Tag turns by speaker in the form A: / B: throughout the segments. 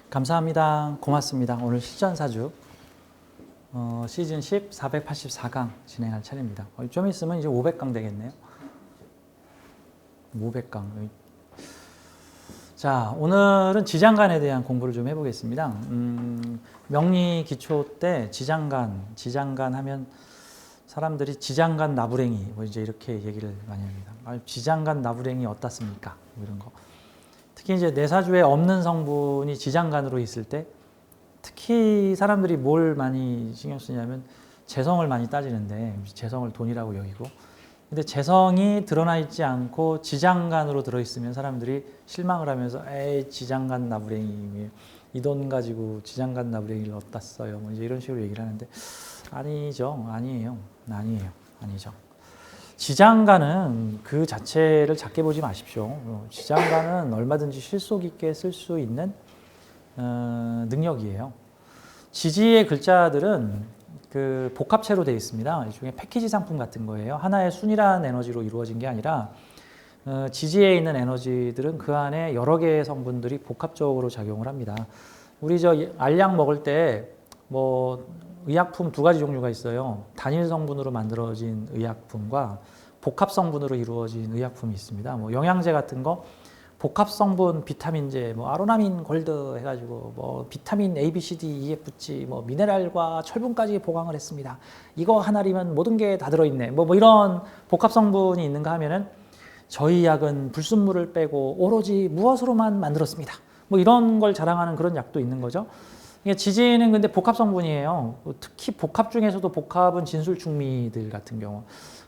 A: 감사합니다. 고맙습니다. 오늘 실전사주 시즌 10 484강 진행할 차례입니다. 좀 있으면 이제 500강 되겠네요. 500강. 자, 오늘은 지장간에 대한 공부를 좀 해보겠습니다. 명리 기초 때 지장간 하면 사람들이 지장간 나부랭이 뭐 이제 이렇게 얘기를 많이 합니다. 지장간 나부랭이 어떻습니까? 뭐 이런 거. 특히 이제 내사주에 없는 성분이 지장간으로 있을 때 특히 사람들이 뭘 많이 신경 쓰냐면 재성을 많이 따지는데 재성을 돈이라고 여기고 근데 재성이 드러나 있지 않고 지장간으로 들어있으면 사람들이 실망을 하면서 에이 지장간 나부랭이 이 돈 가지고 지장간 나부랭이를 어디다 써요 뭐 이제 이런 식으로 얘기를 하는데 아니죠. 지장간은 그 자체를 작게 보지 마십시오. 지장간은 얼마든지 실속 있게 쓸 수 있는 능력이에요. 지지의 글자들은 그 복합체로 되어 있습니다. 일종의 패키지 상품 같은 거예요. 하나의 순일한 에너지로 이루어진 게 아니라 지지에 있는 에너지들은 그 안에 여러 개의 성분들이 복합적으로 작용을 합니다. 우리 저 알약 먹을 때 뭐 의약품 두 가지 종류가 있어요. 단일 성분으로 만들어진 의약품과 복합 성분으로 이루어진 의약품이 있습니다. 뭐 영양제 같은 거 복합 성분 비타민제, 뭐 아로나민 골드 해가지고 뭐 비타민 A, B, C, D, E, F, G, 뭐 미네랄과 철분까지 보강을 했습니다. 이거 하나리면 모든 게 다 들어있네. 뭐 이런 복합 성분이 있는가 하면은 저희 약은 불순물을 빼고 오로지 무엇으로만 만들었습니다. 뭐 이런 걸 자랑하는 그런 약도 있는 거죠. 지지는 근데 복합 성분이에요. 특히 복합 중에서도 복합은 진술충미들 같은 경우.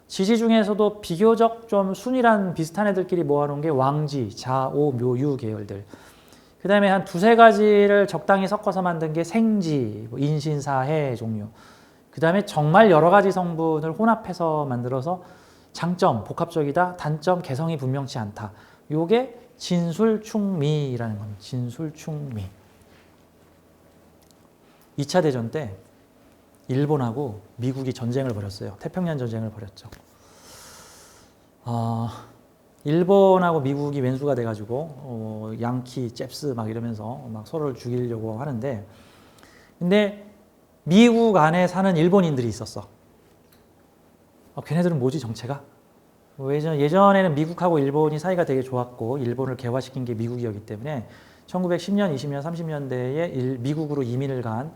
A: 지지 중에서도 비교적 좀 순이란 비슷한 애들끼리 모아놓은 게 왕지, 자, 오, 묘, 유 계열들. 그 다음에 한 두세 가지를 적당히 섞어서 만든 게 생지, 인신사해 종류. 그 다음에 정말 여러 가지 성분을 혼합해서 만들어서 장점, 복합적이다, 단점, 개성이 분명치 않다. 요게 진술충미라는 겁니다. 진술충미. 2차 대전 때 일본하고 미국이 전쟁을 벌였어요. 태평양 전쟁을 벌였죠. 일본하고 미국이 왼수가 돼가지고 양키, 잽스 막 이러면서 막 서로를 죽이려고 하는데 근데 미국 안에 사는 일본인들이 있었어. 걔네들은 뭐지 정체가? 예전에는 미국하고 일본이 사이가 되게 좋았고 일본을 개화시킨 게 미국이었기 때문에 1910년, 20년, 30년대에 미국으로 이민을 간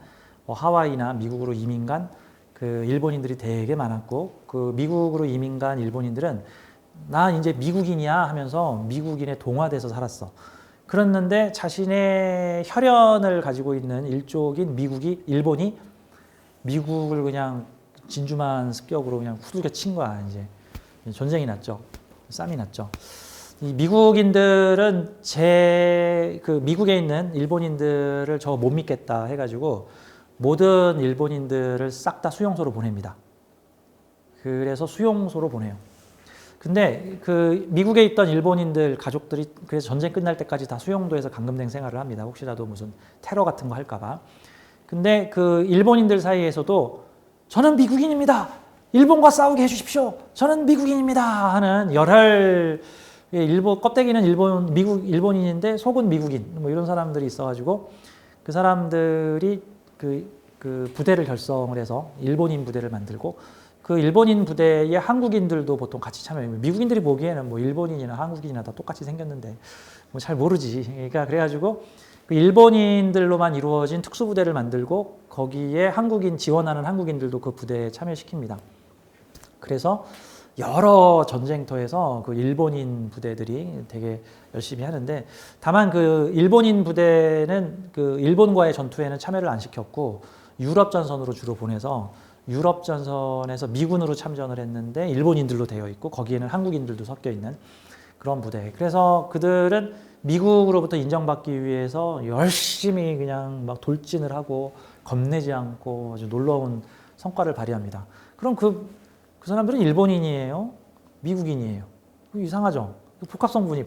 A: 하와이나 미국으로 이민 간 그 일본인들이 되게 많았고 그 미국으로 이민 간 일본인들은 나 이제 미국인이야 하면서 미국인에 동화돼서 살았어. 그랬는데 자신의 혈연을 가지고 있는 일족인 일본이 미국을 그냥 진주만 습격으로 그냥 후들겨 친 거야. 이제 전쟁이 났죠. 싸움이 났죠. 이 미국인들은 그 미국에 있는 일본인들을 저 못 믿겠다 해가지고 모든 일본인들을 싹 다 수용소로 보냅니다. 그래서 수용소로 보내요. 근데 그 미국에 있던 일본인들 가족들이 그래서 전쟁 끝날 때까지 다 수용도에서 감금된 생활을 합니다. 혹시라도 무슨 테러 같은 거 할까봐. 근데 그 일본인들 사이에서도 저는 미국인입니다. 일본과 싸우게 해주십시오. 저는 미국인입니다. 하는 열혈 껍데기는 미국 일본인인데 속은 미국인 뭐 이런 사람들이 있어가지고 그 사람들이 그 부대를 결성을 해서 일본인 부대를 만들고 그 일본인 부대에 한국인들도 보통 같이 참여해요. 미국인들이 보기에는 뭐 일본인이나 한국인이나 다 똑같이 생겼는데 뭐 잘 모르지. 그러니까 그래가지고 그 일본인들로만 이루어진 특수부대를 만들고 거기에 지원하는 한국인들도 그 부대에 참여시킵니다. 그래서 여러 전쟁터에서 그 일본인 부대들이 되게 열심히 하는데 다만 그 일본인 부대는 그 일본과의 전투에는 참여를 안 시켰고 유럽 전선으로 주로 보내서 유럽 전선에서 미군으로 참전을 했는데 일본인들로 되어 있고 거기에는 한국인들도 섞여 있는 그런 부대. 그래서 그들은 미국으로부터 인정받기 위해서 열심히 그냥 막 돌진을 하고 겁내지 않고 아주 놀라운 성과를 발휘합니다. 그럼 그 사람들은 일본인이에요? 미국인이에요? 이상하죠? 복합성분.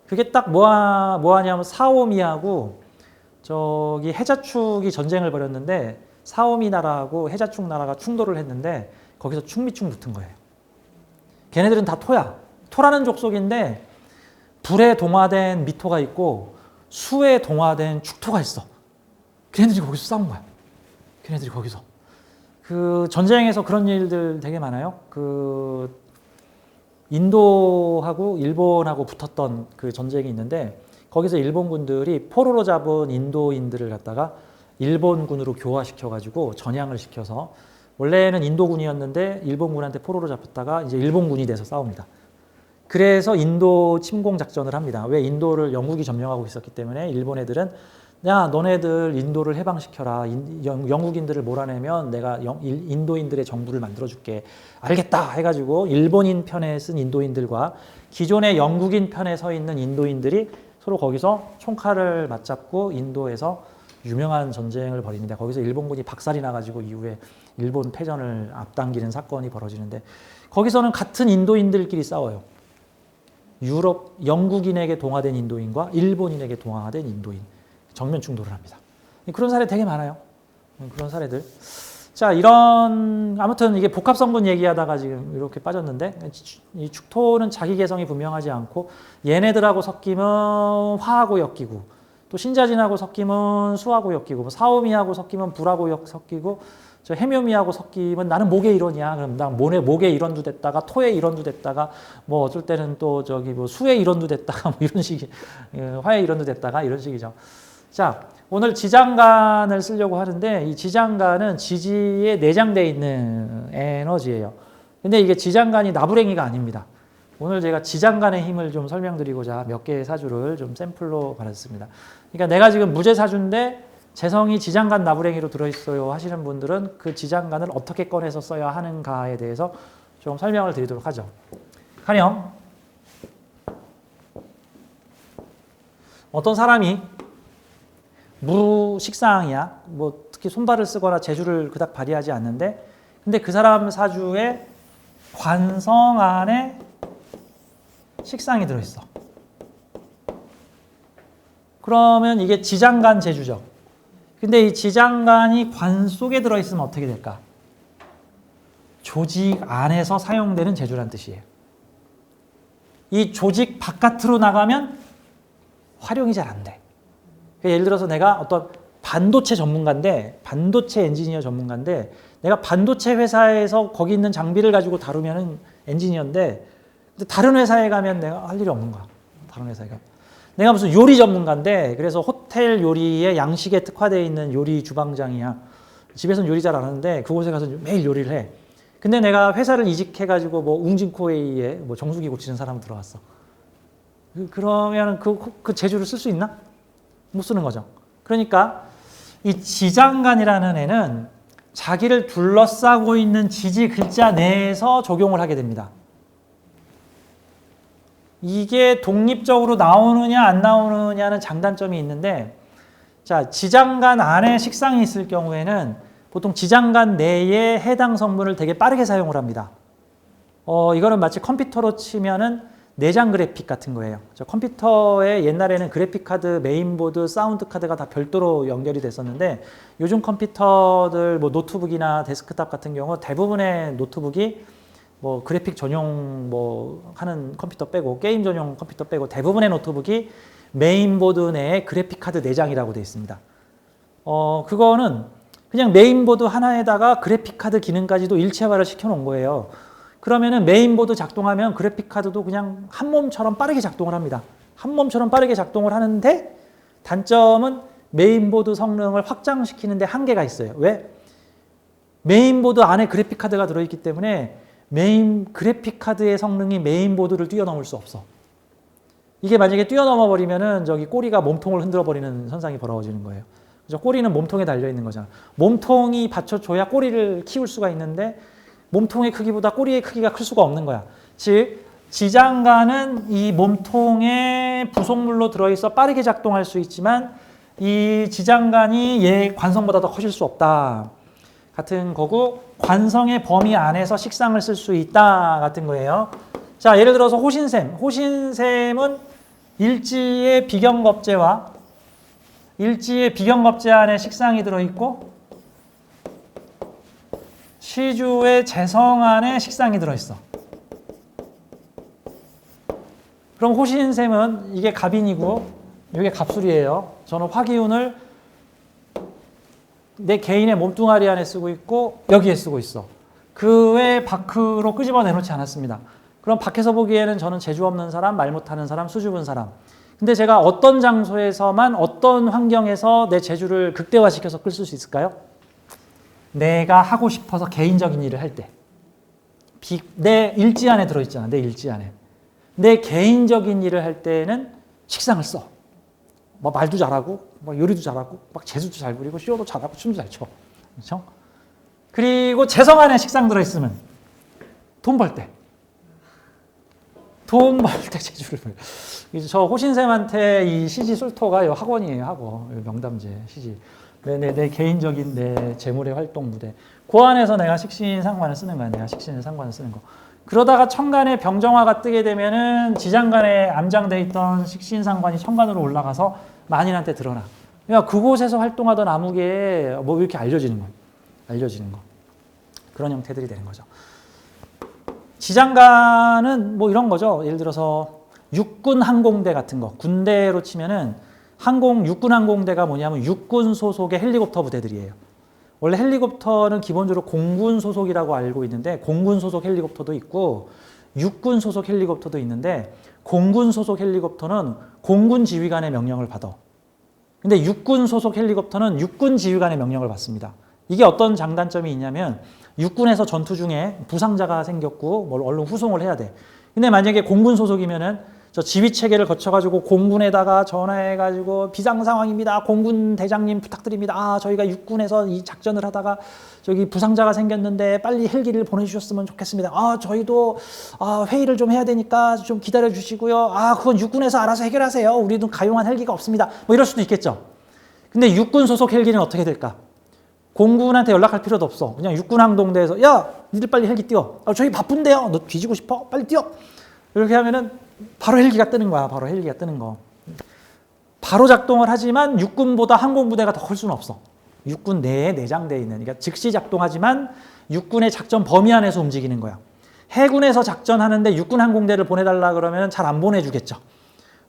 A: 그게 딱 뭐하냐면 사오미하고 저기 해자축이 전쟁을 벌였는데 사오미 나라하고 해자축 나라가 충돌을 했는데 거기서 충미충 붙은 거예요. 걔네들은 다 토야. 토라는 족속인데 불에 동화된 미토가 있고 수에 동화된 축토가 있어. 걔네들이 거기서 싸운 거야. 걔네들이 거기서. 그 전쟁에서 그런 일들 되게 많아요. 그 인도하고 일본하고 붙었던 그 전쟁이 있는데 거기서 일본군들이 포로로 잡은 인도인들을 갖다가 일본군으로 교화시켜가지고 전향을 시켜서 원래는 인도군이었는데 일본군한테 포로로 잡혔다가 이제 일본군이 돼서 싸웁니다. 그래서 인도 침공 작전을 합니다. 왜? 인도를 영국이 점령하고 있었기 때문에 일본 애들은 야, 너네들 인도를 해방시켜라. 영국인들을 몰아내면 내가 인도인들의 정부를 만들어줄게. 알겠다 해가지고 일본인 편에 쓴 인도인들과 기존의 영국인 편에 서 있는 인도인들이 서로 거기서 총칼을 맞잡고 인도에서 유명한 전쟁을 벌이는데 거기서 일본군이 박살이 나가지고 이후에 일본 패전을 앞당기는 사건이 벌어지는데 거기서는 같은 인도인들끼리 싸워요. 유럽, 영국인에게 동화된 인도인과 일본인에게 동화된 인도인. 정면 충돌을 합니다. 그런 사례 되게 많아요. 그런 사례들. 자, 아무튼 이게 복합성분 얘기하다가 지금 이렇게 빠졌는데, 이 축토는 자기 개성이 분명하지 않고, 얘네들하고 섞이면 화하고 엮이고, 또 신자진하고 섞이면 수하고 엮이고, 뭐 사오미하고 섞이면 불하고 섞이고, 저 해묘미하고 섞이면 나는 목의 일원이야. 그럼 난 목의 일원도 됐다가, 토의 일원도 됐다가, 뭐 어쩔 때는 또 저기 뭐 수의 일원도 됐다가, 뭐 이런 식이, 화의 일원도 됐다가, 이런 식이죠. 자, 오늘 지장간을 쓰려고 하는데 이 지장간은 지지에 내장되어 있는 에너지예요. 근데 이게 지장간이 나부랭이가 아닙니다. 오늘 제가 지장간의 힘을 좀 설명드리고자 몇 개의 사주를 좀 샘플로 받았습니다. 그러니까 내가 지금 무죄사주인데 재성이 지장간 나부랭이로 들어있어요 하시는 분들은 그 지장간을 어떻게 꺼내서 써야 하는가에 대해서 좀 설명을 드리도록 하죠. 가령 어떤 사람이 무식상이야. 뭐 특히 손발을 쓰거나 재주를 그닥 발휘하지 않는데 근데 그 사람 사주에 관성 안에 식상이 들어있어. 그러면 이게 지장간 재주죠. 근데 이 지장간이 관 속에 들어있으면 어떻게 될까? 조직 안에서 사용되는 재주란 뜻이에요. 이 조직 바깥으로 나가면 활용이 잘 안 돼. 예를 들어서 내가 어떤 반도체 전문가인데, 반도체 엔지니어 전문가인데, 내가 반도체 회사에서 거기 있는 장비를 가지고 다루면은 엔지니어인데, 근데 다른 회사에 가면 내가 할 일이 없는 거야. 다른 회사에 가면. 내가 무슨 요리 전문가인데, 그래서 호텔 요리에 양식에 특화되어 있는 요리 주방장이야. 집에서는 요리 잘 안 하는데, 그곳에 가서 매일 요리를 해. 근데 내가 회사를 이직해가지고 뭐 웅진코웨이에 뭐 정수기 고치는 사람 들어왔어. 그러면 그 재주를 쓸 수 있나? 못 쓰는 거죠. 그러니까 이 지장간이라는 애는 자기를 둘러싸고 있는 지지 글자 내에서 적용을 하게 됩니다. 이게 독립적으로 나오느냐 안 나오느냐는 장단점이 있는데 자, 지장간 안에 식상이 있을 경우에는 보통 지장간 내에 해당 성분을 되게 빠르게 사용을 합니다. 이거는 마치 컴퓨터로 치면은 내장 그래픽 같은 거예요. 저 컴퓨터에 옛날에는 그래픽 카드, 메인보드, 사운드 카드가 다 별도로 연결이 됐었는데 요즘 컴퓨터들 뭐 노트북이나 데스크탑 같은 경우 대부분의 노트북이 뭐 그래픽 전용 뭐 하는 컴퓨터 빼고 게임 전용 컴퓨터 빼고 대부분의 노트북이 메인보드 내에 그래픽 카드 내장이라고 되어 있습니다. 그거는 그냥 메인보드 하나에다가 그래픽 카드 기능까지도 일체화를 시켜 놓은 거예요. 그러면은 메인보드 작동하면 그래픽 카드도 그냥 한 몸처럼 빠르게 작동을 합니다. 한 몸처럼 빠르게 작동을 하는데 단점은 메인보드 성능을 확장시키는데 한계가 있어요. 왜? 메인보드 안에 그래픽 카드가 들어있기 때문에 그래픽 카드의 성능이 메인보드를 뛰어넘을 수 없어. 이게 만약에 뛰어넘어 버리면은 저기 꼬리가 몸통을 흔들어 버리는 현상이 벌어지는 거예요. 그죠? 꼬리는 몸통에 달려 있는 거잖아. 몸통이 받쳐줘야 꼬리를 키울 수가 있는데 몸통의 크기보다 꼬리의 크기가 클 수가 없는 거야. 즉 지장간은 이 몸통에 부속물로 들어있어 빠르게 작동할 수 있지만 이 지장간이 얘 관성보다 더 커질 수 없다. 같은 거고 관성의 범위 안에서 식상을 쓸 수 있다. 같은 거예요. 자, 예를 들어서 호신샘. 호신샘은 일지의 비경겁제와 일지의 비경겁제 안에 식상이 들어있고 시주의 재성 안에 식상이 들어있어. 그럼 호신샘은 이게 갑인이고 이게 갑술이에요. 저는 화기운을 내 개인의 몸뚱아리 안에 쓰고 있고 여기에 쓰고 있어. 그 외 밖으로 끄집어내놓지 않았습니다. 그럼 밖에서 보기에는 저는 재주 없는 사람, 말 못하는 사람, 수줍은 사람. 근데 제가 어떤 장소에서만 어떤 환경에서 내 재주를 극대화시켜서 끌 수 있을까요? 내가 하고 싶어서 개인적인 일을 할 때. 내 일지 안에 들어있잖아. 내 일지 안에. 내 개인적인 일을 할 때는 식상을 써. 뭐 말도 잘하고, 뭐 요리도 잘하고, 막 재주도 잘 부리고, 쇼도 잘하고, 춤도 잘 춰. 그렇죠? 그리고 재성 안에 식상 들어있으면 돈 벌 때. 돈 벌 때 재주를 부려. 저 호신샘한테 이 시지 술토가 이 학원이에요, 학원. 명담제, 시지. 내 개인적인 내 재물의 활동 무대. 그 안에서 내가 식신상관을 쓰는 거야. 내가 식신의 상관을 쓰는 거. 그러다가 천간에 병정화가 뜨게 되면은 지장간에 암장돼 있던 식신상관이 천간으로 올라가서 만인한테 드러나. 그러니까 그곳에서 활동하던 암흑에 뭐 이렇게 알려지는 거. 알려지는 거. 그런 형태들이 되는 거죠. 지장간은 뭐 이런 거죠. 예를 들어서 육군 항공대 같은 거. 군대로 치면은 육군 항공대가 뭐냐면 육군 소속의 헬리콥터 부대들이에요. 원래 헬리콥터는 기본적으로 공군 소속이라고 알고 있는데 공군 소속 헬리콥터도 있고 육군 소속 헬리콥터도 있는데 공군 소속 헬리콥터는 공군 지휘관의 명령을 받아. 근데 육군 소속 헬리콥터는 육군 지휘관의 명령을 받습니다. 이게 어떤 장단점이 있냐면 육군에서 전투 중에 부상자가 생겼고 뭘 얼른 후송을 해야 돼. 근데 만약에 공군 소속이면은 저 지휘 체계를 거쳐가지고 공군에다가 전화해가지고 비상 상황입니다. 공군 대장님 부탁드립니다. 아, 저희가 육군에서 이 작전을 하다가 저기 부상자가 생겼는데 빨리 헬기를 보내주셨으면 좋겠습니다. 아, 저희도 회의를 좀 해야 되니까 좀 기다려 주시고요. 아, 그건 육군에서 알아서 해결하세요. 우리도 가용한 헬기가 없습니다. 뭐 이럴 수도 있겠죠. 근데 육군 소속 헬기는 어떻게 될까? 공군한테 연락할 필요도 없어. 그냥 육군 항공대에서 야, 니들 빨리 헬기 띄워. 저희 바쁜데요. 너 뒤지고 싶어? 빨리 띄워. 이렇게 하면은 바로 헬기가 뜨는 거야. 바로 헬기가 뜨는 거. 바로 작동을 하지만 육군보다 항공부대가 더 클 수는 없어. 육군 내에 내장되어 있는. 그러니까 즉시 작동하지만 육군의 작전 범위 안에서 움직이는 거야. 해군에서 작전하는데 육군 항공대를 보내달라 그러면 잘 안 보내주겠죠.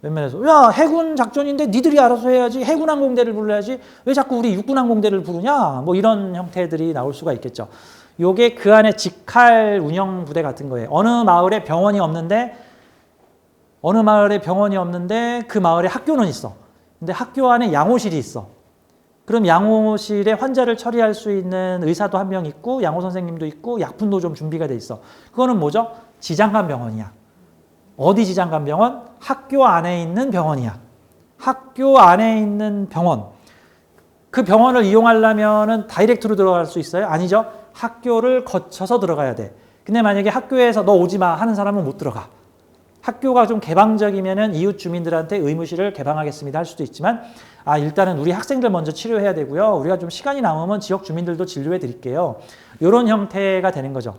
A: 웬만해서 야, 해군 작전인데 니들이 알아서 해야지. 해군 항공대를 불러야지. 왜 자꾸 우리 육군 항공대를 부르냐. 뭐 이런 형태들이 나올 수가 있겠죠. 요게 그 안에 직할 운영 부대 같은 거예요. 어느 마을에 병원이 없는데 그 마을에 학교는 있어. 근데 학교 안에 양호실이 있어. 그럼 양호실에 환자를 처리할 수 있는 의사도 한 명 있고 양호 선생님도 있고 약품도 좀 준비가 돼 있어. 그거는 뭐죠? 지장간 병원이야. 어디 지장간 병원? 학교 안에 있는 병원이야. 학교 안에 있는 병원. 그 병원을 이용하려면은 다이렉트로 들어갈 수 있어요? 아니죠. 학교를 거쳐서 들어가야 돼. 근데 만약에 학교에서 너 오지 마 하는 사람은 못 들어가. 학교가 좀 개방적이면은 이웃 주민들한테 의무실을 개방하겠습니다 할 수도 있지만 일단은 우리 학생들 먼저 치료해야 되고요. 우리가 좀 시간이 남으면 지역 주민들도 진료해 드릴게요. 이런 형태가 되는 거죠.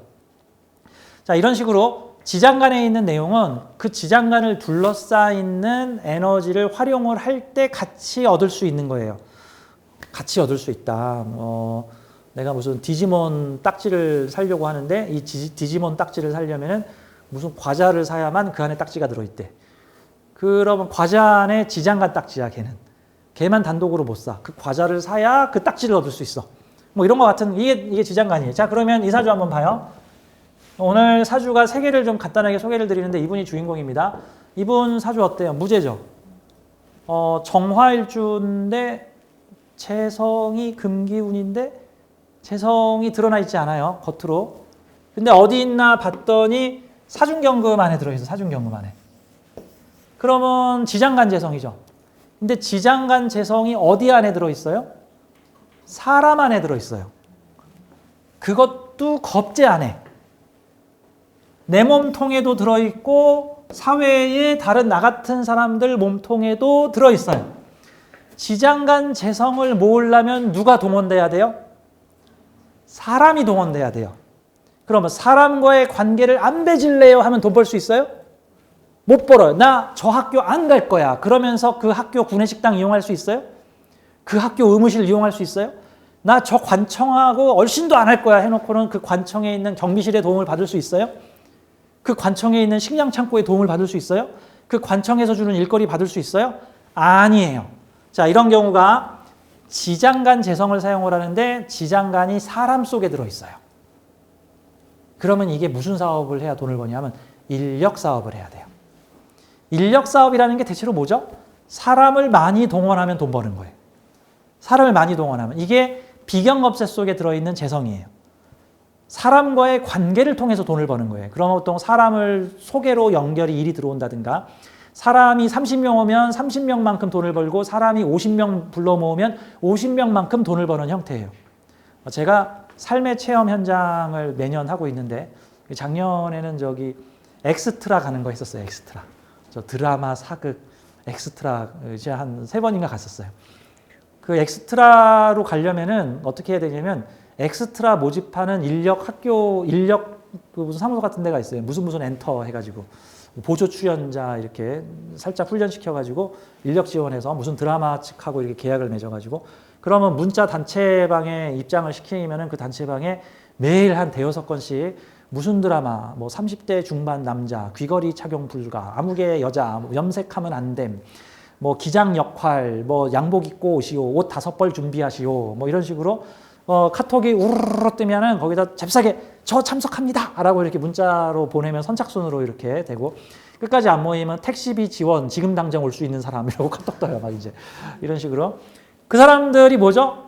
A: 자, 이런 식으로 지장간에 있는 내용은 그 지장간을 둘러싸있는 에너지를 활용을 할 때 같이 얻을 수 있는 거예요. 같이 얻을 수 있다. 내가 무슨 디지몬 딱지를 사려고 하는데 이 디지몬 딱지를 사려면은 무슨 과자를 사야만 그 안에 딱지가 들어있대. 그러면 과자 안에 지장간 딱지야, 걔는. 걔만 단독으로 못 사. 그 과자를 사야 그 딱지를 얻을 수 있어. 뭐 이런 거 같은, 이게 지장간이에요. 자, 그러면 이 사주 한번 봐요. 오늘 사주가 3개를 좀 간단하게 소개를 드리는데 이분이 주인공입니다. 이분 사주 어때요? 무죄죠? 정화일주인데 재성이 금기운인데 재성이 드러나 있지 않아요, 겉으로. 근데 어디 있나 봤더니 사중경금 안에 들어있어. 사중경금 안에. 그러면 지장간 재성이죠. 근데 지장간 재성이 어디 안에 들어있어요? 사람 안에 들어있어요. 그것도 겁재 안에. 내 몸통에도 들어있고 사회의 다른 나 같은 사람들 몸통에도 들어있어요. 지장간 재성을 모으려면 누가 동원돼야 돼요? 사람이 동원돼야 돼요. 그러면 사람과의 관계를 안 맺을래요 하면 돈 벌 수 있어요? 못 벌어요. 나 저 학교 안 갈 거야. 그러면서 그 학교 구내식당 이용할 수 있어요? 그 학교 의무실 이용할 수 있어요? 나 저 관청하고 얼씬도 안 할 거야 해놓고는 그 관청에 있는 경비실의 도움을 받을 수 있어요? 그 관청에 있는 식량 창고의 도움을 받을 수 있어요? 그 관청에서 주는 일거리 받을 수 있어요? 아니에요. 자, 이런 경우가 지장간 재성을 사용을 하는데 지장간이 사람 속에 들어있어요. 그러면 이게 무슨 사업을 해야 돈을 버냐면 인력 사업을 해야 돼요. 인력 사업이라는 게 대체로 뭐죠? 사람을 많이 동원하면 돈 버는 거예요. 사람을 많이 동원하면. 이게 비경업체 속에 들어있는 재성이에요. 사람과의 관계를 통해서 돈을 버는 거예요. 그럼 보통 사람을 소개로 연결이 일이 들어온다든가 사람이 30명 오면 30명만큼 돈을 벌고 사람이 50명 불러 모으면 50명만큼 돈을 버는 형태예요. 제가 삶의 체험 현장을 매년 하고 있는데 작년에는 저기 엑스트라 가는 거 했었어요. 엑스트라. 저 드라마, 사극, 엑스트라 이제 한 3번인가 갔었어요. 그 엑스트라로 가려면은 어떻게 해야 되냐면 엑스트라 모집하는 인력 학교, 인력 그 무슨 사무소 같은 데가 있어요. 무슨 엔터 해가지고 보조 출연자 이렇게 살짝 훈련시켜가지고 인력 지원해서 무슨 드라마 측하고 이렇게 계약을 맺어가지고 그러면 문자 단체방에 입장을 시키면은 그 단체방에 매일 한 5-6건씩 무슨 드라마, 뭐 30대 중반 남자, 귀걸이 착용 불가, 아무개 여자, 염색하면 안 됨, 뭐 기장 역할, 뭐 양복 입고 오시오, 옷 5벌 준비하시오, 뭐 이런 식으로 카톡이 우르르 뜨면은 거기다 잽싸게 저 참석합니다! 라고 이렇게 문자로 보내면 선착순으로 이렇게 되고 끝까지 안 모이면 택시비 지원, 지금 당장 올 수 있는 사람이라고 카톡 떠요. 막 이제 이런 식으로. 그 사람들이 뭐죠?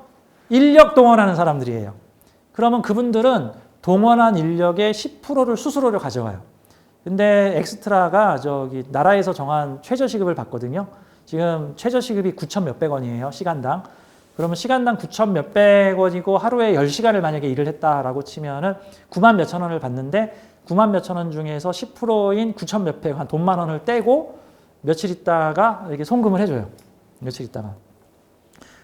A: 인력 동원하는 사람들이에요. 그러면 그분들은 동원한 인력의 10%를 수수료를 가져가요. 근데 엑스트라가 저기 나라에서 정한 최저시급을 받거든요. 지금 최저시급이 9천 몇백 원이에요. 시간당. 그러면 시간당 9천 몇백 원이고 하루에 10시간을 만약에 일을 했다라고 치면은 9만 몇천 원을 받는데 9만 몇천 원 중에서 10%인 9천 몇백 한 돈만 원을 떼고 며칠 있다가 이렇게 송금을 해줘요. 며칠 있다가.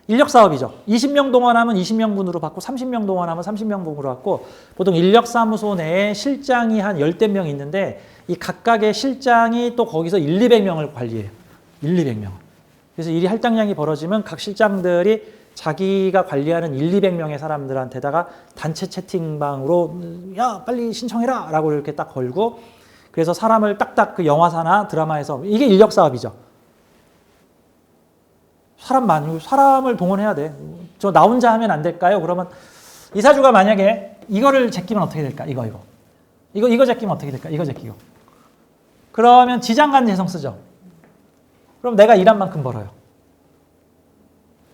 A: 인력 사업이죠. 20명 동원하면 20명분으로 받고 30명 동원하면 30명분으로 받고 보통 인력사무소 내에 실장이 한 10대 명 있는데 이 각각의 실장이 또 거기서 1-200명을 관리해요. 1-200명. 그래서 일이 할당량이 벌어지면 각 실장들이 자기가 관리하는 1-200명의 사람들한테다가 단체 채팅방으로 야 빨리 신청해라 라고 이렇게 딱 걸고 그래서 사람을 딱딱 그 영화사나 드라마에서 이게 인력 사업이죠. 사람을 동원해야 돼. 저 나 혼자 하면 안 될까요? 그러면 이사주가 만약에 이거를 제끼면 어떻게 될까? 이거 제끼면 어떻게 될까? 이거 제끼고. 그러면 지장간 재성 쓰죠. 그럼 내가 일한 만큼 벌어요.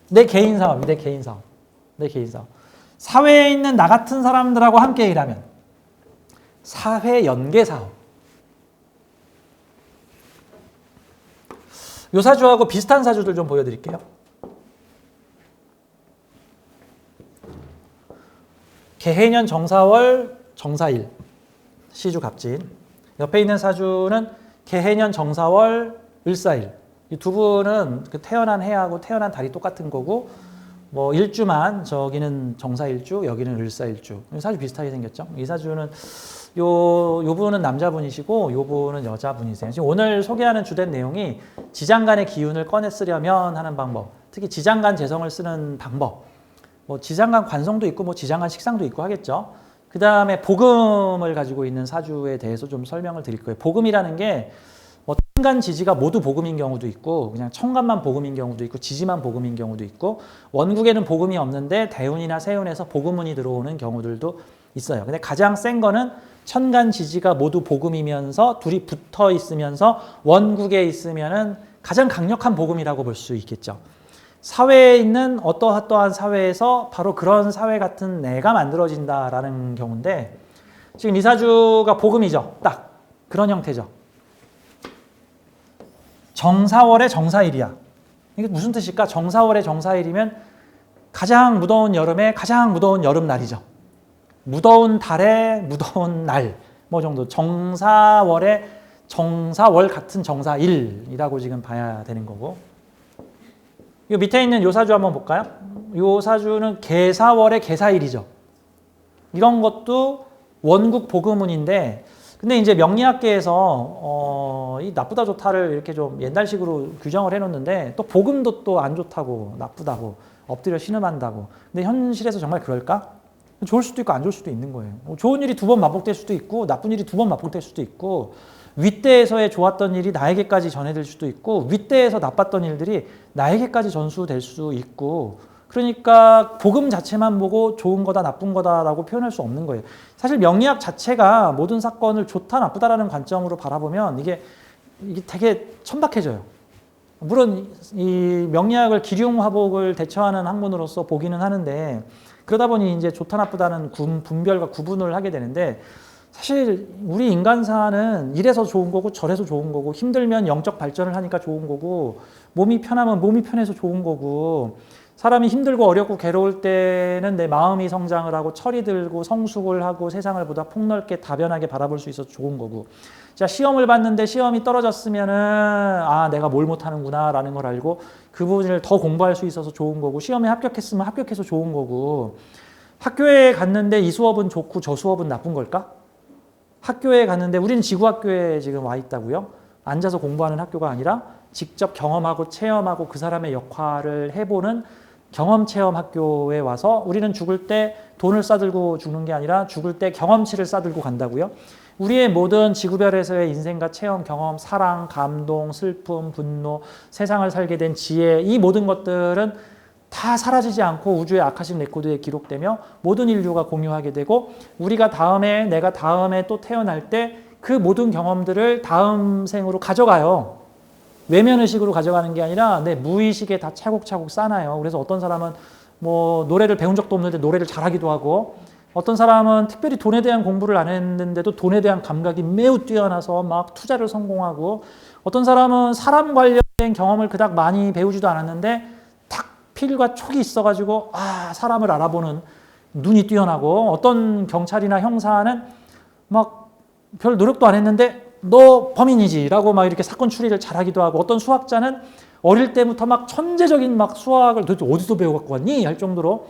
A: 내 개인 사업. 사회에 있는 나 같은 사람들하고 함께 일하면 사회 연계 사업. 요 사주하고 비슷한 사주들 좀 보여드릴게요. 개해년 정사월 정사일 시주 갑진. 옆에 있는 사주는 개해년 정사월 을사일. 이 두 분은 그 태어난 해하고 태어난 달이 똑같은 거고 뭐 일주만 저기는 정사일주 여기는 을사일주. 사주 비슷하게 생겼죠. 이 사주는 요 분은 남자분이시고 요 분은 여자분이세요. 지금 오늘 소개하는 주된 내용이 지장간의 기운을 꺼내 쓰려면 하는 방법, 특히 지장간 재성을 쓰는 방법, 뭐 지장간 관성도 있고 뭐 지장간 식상도 있고 하겠죠. 그 다음에 복음을 가지고 있는 사주에 대해서 좀 설명을 드릴 거예요. 복음이라는 게 뭐 천간 지지가 모두 복음인 경우도 있고 그냥 천간만 복음인 경우도 있고 지지만 복음인 경우도 있고 원국에는 복음이 없는데 대운이나 세운에서 복음운이 들어오는 경우들도 있어요. 근데 가장 센 거는 천간 지지가 모두 복음이면서 둘이 붙어 있으면서 원국에 있으면은 가장 강력한 복음이라고 볼 수 있겠죠. 사회에 있는 어떠한 사회에서 바로 그런 사회 같은 애가 만들어진다라는 경우인데 지금 이 사주가 복음이죠. 딱 그런 형태죠. 정사월의 정사일이야. 이게 무슨 뜻일까? 정사월의 정사일이면 가장 무더운 여름에 가장 무더운 여름날이죠. 무더운 달에 무더운 날, 뭐 정도. 정사월의 정사월 같은 정사일이라고 지금 봐야 되는 거고. 이 밑에 있는 요 사주 한번 볼까요? 요 사주는 개사월의 개사일이죠. 이런 것도 원국 복음운인데 근데 이제 명리학계에서 이 나쁘다 좋다를 이렇게 좀 옛날식으로 규정을 해놓는데 또 복음도 또 안 좋다고 나쁘다고 엎드려 신음한다고. 근데 현실에서 정말 그럴까? 좋을 수도 있고 안 좋을 수도 있는 거예요. 좋은 일이 두 번 반복될 수도 있고 나쁜 일이 두 번 반복될 수도 있고 윗대에서의 좋았던 일이 나에게까지 전해질 수도 있고 윗대에서 나빴던 일들이 나에게까지 전수될 수 있고 그러니까 복음 자체만 보고 좋은 거다 나쁜 거다라고 표현할 수 없는 거예요. 사실 명리학 자체가 모든 사건을 좋다 나쁘다라는 관점으로 바라보면 이게 되게 천박해져요. 물론 이 명리학을 기륭화복을 대처하는 학문으로서 보기는 하는데 그러다 보니 이제 좋다 나쁘다는 분별과 구분을 하게 되는데 사실 우리 인간사는 이래서 좋은 거고 저래서 좋은 거고 힘들면 영적 발전을 하니까 좋은 거고 몸이 편하면 몸이 편해서 좋은 거고 사람이 힘들고 어렵고 괴로울 때는 내 마음이 성장을 하고 철이 들고 성숙을 하고 세상을 보다 폭넓게 다변하게 바라볼 수 있어서 좋은 거고 자 시험을 봤는데 시험이 떨어졌으면은 아 내가 뭘 못하는구나 라는 걸 알고 그 부분을 더 공부할 수 있어서 좋은 거고 시험에 합격했으면 합격해서 좋은 거고 학교에 갔는데 이 수업은 좋고 저 수업은 나쁜 걸까? 학교에 갔는데 우리는 지구학교에 지금 와 있다고요? 앉아서 공부하는 학교가 아니라 직접 경험하고 체험하고 그 사람의 역할을 해보는 경험체험 학교에 와서 우리는 죽을 때 돈을 싸들고 죽는 게 아니라 죽을 때 경험치를 싸들고 간다고요. 우리의 모든 지구별에서의 인생과 체험, 경험, 사랑, 감동, 슬픔, 분노, 세상을 살게 된 지혜 이 모든 것들은 다 사라지지 않고 우주의 아카식 레코드에 기록되며 모든 인류가 공유하게 되고 우리가 다음에 내가 다음에 또 태어날 때 그 모든 경험들을 다음 생으로 가져가요. 외면의식으로 가져가는 게 아니라 내 무의식에 다 차곡차곡 쌓아요. 그래서 어떤 사람은 뭐 노래를 배운 적도 없는데 노래를 잘하기도 하고 어떤 사람은 특별히 돈에 대한 공부를 안 했는데도 돈에 대한 감각이 매우 뛰어나서 막 투자를 성공하고 어떤 사람은 사람 관련된 경험을 그닥 많이 배우지도 않았는데 탁 필과 촉이 있어가지고 아 사람을 알아보는 눈이 뛰어나고 어떤 경찰이나 형사는 막 별 노력도 안 했는데 너 범인이지 라고 막 이렇게 사건 추리를 잘하기도 하고 어떤 수학자는 어릴 때부터 막 천재적인 막 수학을 도대체 어디서 배워갖고 왔니? 할 정도로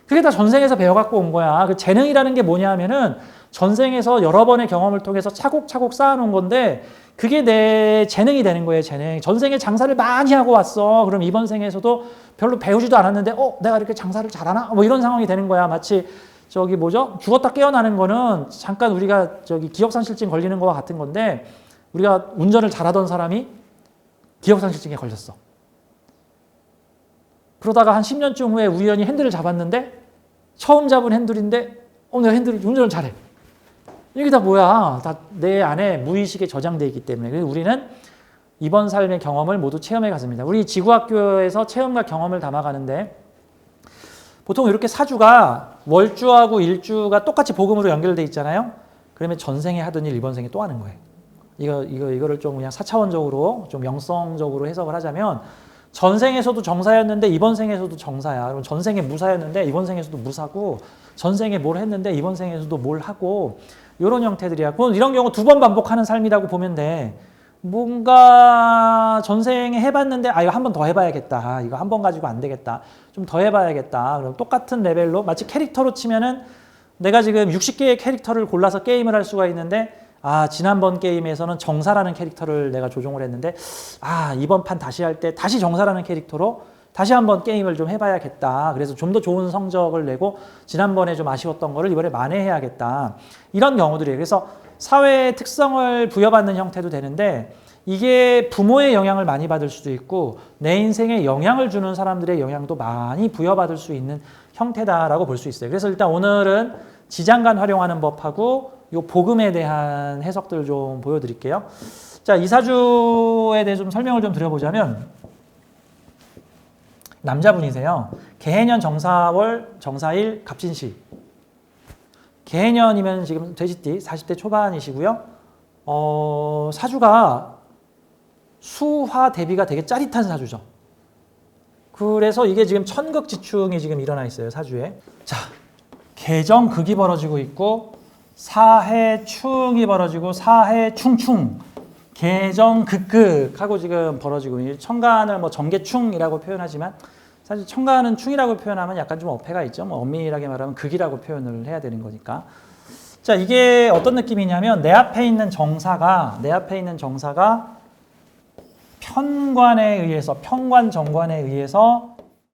A: 그게 다 전생에서 배워갖고 온 거야. 그 재능이라는 게 뭐냐 하면은 전생에서 여러 번의 경험을 통해서 차곡차곡 쌓아놓은 건데 그게 내 재능이 되는 거예요. 재능. 전생에 장사를 많이 하고 왔어. 그럼 이번 생에서도 별로 배우지도 않았는데 내가 이렇게 장사를 잘하나? 뭐 이런 상황이 되는 거야. 마치 저기 뭐죠? 죽었다 깨어나는 거는 잠깐 우리가 저기 기억상실증 걸리는 거와 같은 건데 우리가 운전을 잘하던 사람이 기억상실증에 걸렸어. 그러다가 한 10년쯤 후에 우연히 핸들을 잡았는데 처음 잡은 핸들인데 내가 운전을 잘해. 이게 다 뭐야? 다 내 안에 무의식에 저장되어 있기 때문에 그래서 우리는 이번 삶의 경험을 모두 체험해 갔습니다. 우리 지구학교에서 체험과 경험을 담아가는데 보통 이렇게 사주가 월주하고 일주가 똑같이 복음으로 연결돼 있잖아요. 그러면 전생에 하던 일 이번 생에 또 하는 거예요. 이거를 좀 그냥 4차원적으로 좀 영성적으로 해석을 하자면 전생에서도 정사였는데 이번 생에서도 정사야. 그럼 전생에 무사였는데 이번 생에서도 무사고 전생에 뭘 했는데 이번 생에서도 뭘 하고 이런 형태들이야. 이런 경우 두 번 반복하는 삶이라고 보면 돼. 뭔가 전생에 해봤는데 이거 한 번 더 해봐야겠다. 이거 한 번 가지고 안 되겠다. 좀 더 해봐야겠다. 그럼 똑같은 레벨로 마치 캐릭터로 치면은 내가 지금 60개의 캐릭터를 골라서 게임을 할 수가 있는데 지난번 게임에서는 정사라는 캐릭터를 내가 조종을 했는데 이번 판 다시 할 때 다시 정사라는 캐릭터로 다시 한번 게임을 좀 해봐야겠다. 그래서 좀 더 좋은 성적을 내고 지난번에 좀 아쉬웠던 거를 이번에 만회해야겠다. 이런 경우들이에요. 그래서 사회의 특성을 부여받는 형태도 되는데 이게 부모의 영향을 많이 받을 수도 있고 내 인생에 영향을 주는 사람들의 영향도 많이 부여받을 수 있는 형태다라고 볼 수 있어요. 그래서 일단 오늘은 지장간 활용하는 법하고 요 복음에 대한 해석들을 좀 보여드릴게요. 자, 이 사주에 대해 좀 설명을 좀 드려보자면 남자분이세요. 개해년 정사월 정사일 갑진시. 개해년이면 지금 돼지띠 40대 초반이시고요. 사주가 수화 대비가 되게 짜릿한 사주죠. 그래서 이게 지금 천극지충이 지금 일어나 있어요. 사주에. 자, 개정극이 벌어지고 있고 사해충이 벌어지고 사해충충 개정극극 하고 지금 벌어지고 천간을 뭐 정개충이라고 표현하지만 사실 천간은 충이라고 표현하면 약간 좀 어폐가 있죠. 뭐 엄밀하게 말하면 극이라고 표현을 해야 되는 거니까. 자, 이게 어떤 느낌이냐면 내 앞에 있는 정사가 편관 정관에 의해서